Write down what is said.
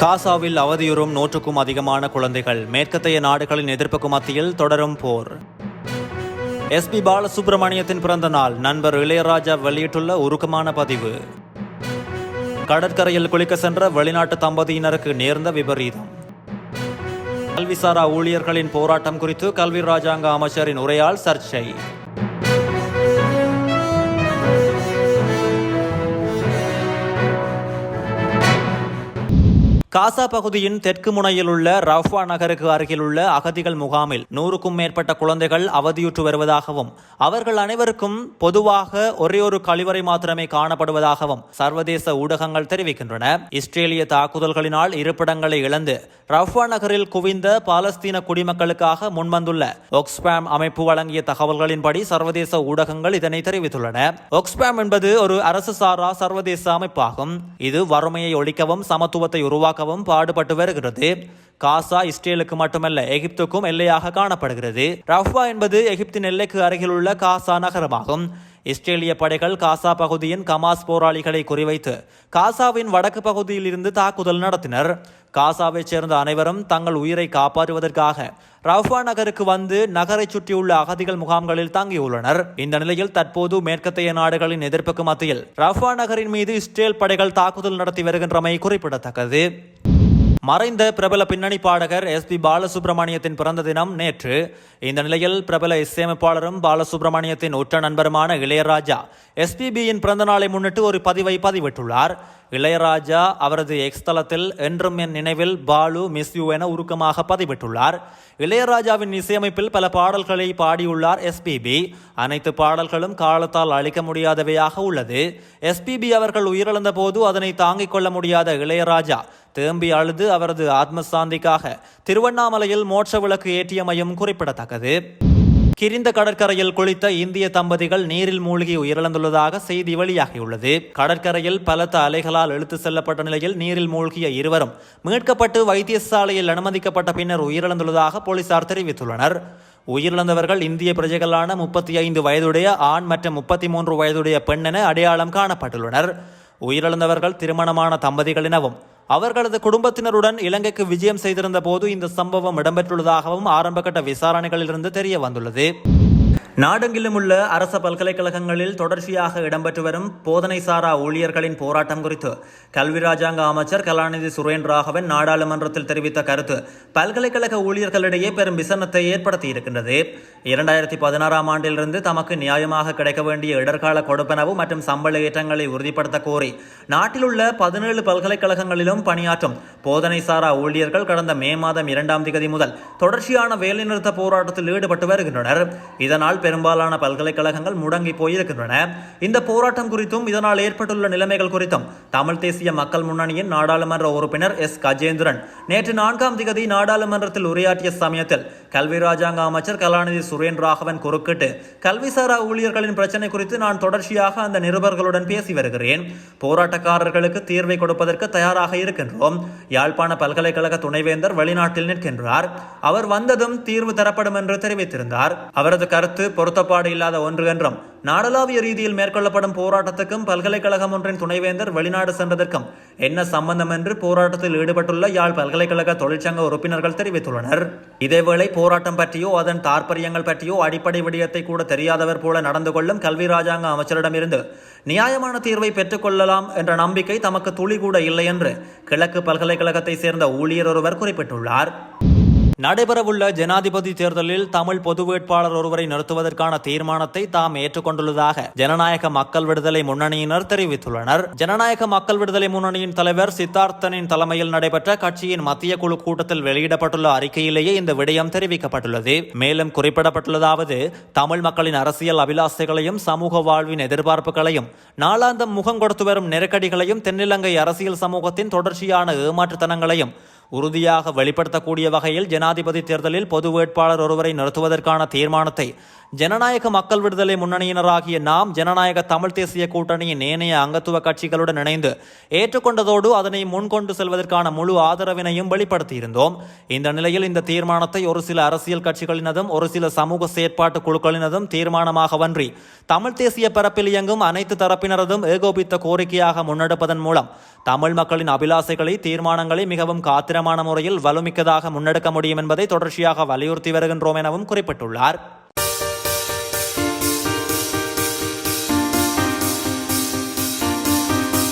காசாவில் அவதியுறும் 100க்கும் அதிகமான குழந்தைகள். மேற்கத்தைய நாடுகளின் எதிர்ப்புக்கு மத்தியில் தொடரும் போர். எஸ்பி பாலசுப்ரமணியத்தின் பிறந்த நாள் நண்பர் இளையராஜா வெளியிட்டுள்ள உருக்கமான பதிவு. கடற்கரையில் குளிக்க சென்ற வெளிநாட்டு தம்பதியினருக்கு நேர்ந்த விபரீதம். கல்விசாரா ஊழியர்களின் போராட்டம் குறித்து கல்வி ராஜாங்க அமைச்சரின் உரையால் சர்ச்சை. காசா பகுதியின் தெற்கு முனையில் உள்ள ரஃபா நகருக்கு அருகில் உள்ள அகதிகள் முகாமில் 100க்கும் மேற்பட்ட குழந்தைகள் அவதியுற்று வருவதாகவும் அவர்கள் அனைவருக்கும் பொதுவாக ஒரே ஒரு கழிவறை மாத்திரமே காணப்படுவதாகவும் சர்வதேச ஊடகங்கள் தெரிவிக்கின்றன. இஸ்ரேலிய தாக்குதல்களினால் இருப்பிடங்களை இழந்து ரஃபா நகரில் குவிந்த பாலஸ்தீன குடிமக்களுக்காக முன்வந்துள்ள ஒக்ஸ்பாம் அமைப்பு வழங்கிய தகவல்களின்படி சர்வதேச ஊடகங்கள் இதனை தெரிவித்துள்ளன. ஒக்ஸ்பாம் என்பது ஒரு அரசு சாரா சர்வதேச அமைப்பாகும். இது வறுமையை ஒழிக்கவும் சமத்துவத்தை உருவாக்கவும் பாடுபட்டு வருகிறது. காசா இஸ்ரேலுக்கு மட்டுமல்ல, எகிப்துக்கும் எல்லையாக காணப்படுகிறது. ரஃபா என்பது எகிப்தின் எல்லைக்கு அருகில் உள்ள காசா நகரமாகும். இஸ்ரேலிய படைகள் காசா பகுதியின் கமாஸ் போராளிகளை குறிவைத்து காசாவின் வடக்கு பகுதியில் இருந்து தாக்குதல் நடத்தினர். காசாவைச் சேர்ந்த அனைவரும் தங்கள் உயிரை காப்பாற்றுவதற்காக ரஃபா நகருக்கு வந்து நகரை சுற்றியுள்ள அகதிகள் முகாம்களில் தங்கியுள்ளனர். இந்த நிலையில் தற்போது மேற்கத்தைய நாடுகளின் எதிர்ப்புக்கு மத்தியில் ரஃபா நகரின் மீது இஸ்ரேல் படைகள் தாக்குதல் நடத்தி வருகின்றமை குறிப்பிடத்தக்கது. மறைந்த பிரபல பின்னணி பாடகர் எஸ்பி பாலசுப்ரமணியத்தின் பிறந்த தினம் நேற்று. இந்த நிலையில் பிரபல இசையமைப்பாளரும் பாலசுப்ரமணியத்தின் உற்ற நண்பருமான இளையராஜா எஸ்பிபியின் பிறந்த நாளை முன்னிட்டு ஒரு பதிவை பதிவிட்டுள்ளார். இளையராஜா அவரது எக்ஸ் தளத்தில் என்றும் என் நினைவில் பாலு மிஸ் யூ என உருக்கமாக பதிவிட்டுள்ளார். இளையராஜாவின் இசையமைப்பில் பல பாடல்களை பாடியுள்ளார் எஸ்பிபி. அனைத்து பாடல்களும் காலத்தால் அழிக்க முடியாதவையாக உள்ளது. எஸ்பிபி அவர்கள் உயிரிழந்த போது அதனை தாங்கிக் கொள்ள முடியாத இளையராஜா தேம்பி அழுது அவரது ஆத்மசாந்திக்காக திருவண்ணாமலையில் மோட்ச விளக்கு ஏற்றியமையும் குறிப்பிடத்தக்கது. கிரிந்த கடற்கரையில் குளித்த இந்திய தம்பதிகள் நீரில் மூழ்கி உயிரிழந்துள்ளதாக செய்தி வெளியாகியுள்ளது. கடற்கரையில் பலத்த அலைகளால் இழுத்து செல்லப்பட்ட நிலையில் நீரில் மூழ்கிய இருவரும் மீட்கப்பட்டு வைத்தியசாலையில் அனுமதிக்கப்பட்ட பின்னர் உயிரிழந்துள்ளதாக போலீசார் தெரிவித்துள்ளனர். உயிரிழந்தவர்கள் இந்திய பிரஜைகளான 35 வயதுடைய ஆண் மற்றும் 33 வயதுடைய பெண் என அடையாளம் காணப்பட்டுள்ளனர். உயிரிழந்தவர்கள் திருமணமான தம்பதிகள் எனவும் அவர்களது குடும்பத்தினருடன் இலங்கைக்கு விஜயம் செய்திருந்த போது இந்த சம்பவம் இடம்பெற்றுள்ளதாகவும் ஆரம்பகட்ட விசாரணைகளிலிருந்து தெரிய வந்துள்ளது. நாடெங்கிலும் உள்ள அரச பல்கலைக்கழகங்களில் தொடர்ச்சியாக இடம்பெற்று வரும் போதனை சாரா ஊழியர்களின் போராட்டம் குறித்து கல்வி ராஜாங்க அமைச்சர் கலாநிதி சுரேன் ராகவன் நாடாளுமன்றத்தில் தெரிவித்த கருத்து பல்கலைக்கழக ஊழியர்களிடையே பெரும் விசனத்தை ஏற்படுத்தி இருக்கின்றது. 2016ஆம் ஆண்டிலிருந்து தமக்கு நியாயமாக கிடைக்க வேண்டிய இடர்கால கொடுப்பனவு மற்றும் சம்பள ஏற்றங்களை உறுதிப்படுத்த கோரி நாட்டில் உள்ள 17 பல்கலைக்கழகங்களிலும் பணியாற்றும் போதனை சாரா ஊழியர்கள் கடந்த மே மாதம் 2ஆம் தேதி முதல் தொடர்ச்சியான வேலைநிறுத்த போராட்டத்தில் ஈடுபட்டு வருகின்றனர். இதனால் பெரும்பாலான பல்கலைக்கழகங்கள் முடங்கி போயிருக்கின்றன. இந்த போராட்டம் குறித்தும் இதனால் ஏற்பட்டுள்ள நிலைமைகள் குறித்தும் தமிழ் தேசிய மக்கள் முன்னணியின் நாடாளுமன்ற உறுப்பினர் எஸ் கஜேந்திரன் நேற்று 4ஆம் தேதி நாடாளுமன்றத்தில் உரையாற்றிய சமயத்தில் கல்வி ராஜாங்க அமைச்சர் கலாநிதி சுரேன் ராகவன் குறுக்கிட்டு கல்விசாரா ஊழியர்களின் பிரச்சனை குறித்து நான் தொடர்ச்சியாக அந்த நிருபர்களுடன் பேசி வருகிறேன். போராட்டக்காரர்களுக்கு தீர்வை கொடுப்பதற்கு தயாராக இருக்கின்றோம். யாழ்ப்பாண பல்கலைக்கழக துணைவேந்தர் வெளிநாட்டில் நிற்கின்றார். அவர் வந்ததும் தீர்வு தரப்படும் என்று தெரிவித்திருந்தார். அவரது கருத்து பொருத்தப்பாடு இல்லாத ஒன்று என்றும் நாடளாவிய ரீதியில் மேற்கொள்ளப்படும் போராட்டத்துக்கும் பல்கலைக்கழகம் ஒன்றின் துணைவேந்தர் வெளிநாடு சென்றதற்கும் என்ன சம்பந்தம் என்று போராட்டத்தில் ஈடுபட்டுள்ள யாழ் பல்கலைக்கழக தொழிற்சங்க உறுப்பினர்கள் தெரிவித்துள்ளனர். இதேவேளை போராட்டம் பற்றியோ அதன் தாற்பயங்கள் பற்றியோ அடிப்படை விடயத்தை கூட தெரியாதவர் போல நடந்து கொள்ளும் கல்வி ராஜாங்க அமைச்சரிடமிருந்து நியாயமான தீர்வை பெற்றுக் கொள்ளலாம் என்ற நம்பிக்கை தமக்கு துளி கூட இல்லை என்று கிழக்கு பல்கலைக்கழகத்தை சேர்ந்த ஊழியர் ஒருவர் குறிப்பிட்டுள்ளார். நடைபெறவுள்ள ஜனாதிபதி தேர்தலில் தமிழ் பொது வேட்பாளர் ஒருவரை நிறுத்துவதற்கான தீர்மானத்தை தாம் ஏற்றுக்கொண்டுள்ளதாக ஜனநாயக மக்கள் விடுதலை முன்னணியினர் தெரிவித்துள்ளனர். ஜனநாயக மக்கள் விடுதலை முன்னணியின் தலைவர் சித்தார்த்தனின் தலைமையில் நடைபெற்ற கட்சியின் மத்திய குழு கூட்டத்தில் வெளியிடப்பட்டுள்ள அறிக்கையிலேயே இந்த விடயம் தெரிவிக்கப்பட்டுள்ளது. மேலும் குறிப்பிடப்பட்டுள்ளதாவது, தமிழ் மக்களின் அரசியல் அபிலாசைகளையும் சமூக வாழ்வின் எதிர்பார்ப்புகளையும் நாளாந்தம் முகம் கொடுத்து வரும் நெருக்கடிகளையும் தென்னிலங்கை அரசியல் சமூகத்தின் தொடர்ச்சியான ஏமாற்றுத்தனங்களையும் உறுதியாக வெளிப்படுத்தக்கூடிய வகையில் ஜனாதிபதி தேர்தலில் பொது வேட்பாளர் ஒருவரை நிறுத்துவதற்கான தீர்மானத்தை ஜனநாயக மக்கள் விடுதலை முன்னணியினராகிய நாம் ஜனநாயக தமிழ் தேசிய கூட்டணியின் ஏனைய அங்கத்துவ கட்சிகளுடன் இணைந்து ஏற்றுக்கொண்டதோடு அதனை முன்கொண்டு செல்வதற்கான முழு ஆதரவினையும் வெளிப்படுத்தியிருந்தோம். இந்த நிலையில் இந்த தீர்மானத்தை ஒரு சில அரசியல் கட்சிகளினதும் ஒரு சில சமூக செயற்பாட்டு குழுக்களினதும் தீர்மானமாகவன்றி தமிழ் தேசிய பரப்பில் இயங்கும் அனைத்து தரப்பினரதும் ஏகோபித்த கோரிக்கையாக முன்னெடுப்பதன் மூலம் தமிழ் மக்களின் அபிலாசைகளை தீர்மானங்களை மிகவும் காத்திரமான முறையில் வலுமிக்கதாக முன்னெடுக்க முடியும் என்பதை தொடர்ச்சியாக வலியுறுத்தி வருகின்றோம் எனவும் குறிப்பிட்டுள்ளார்.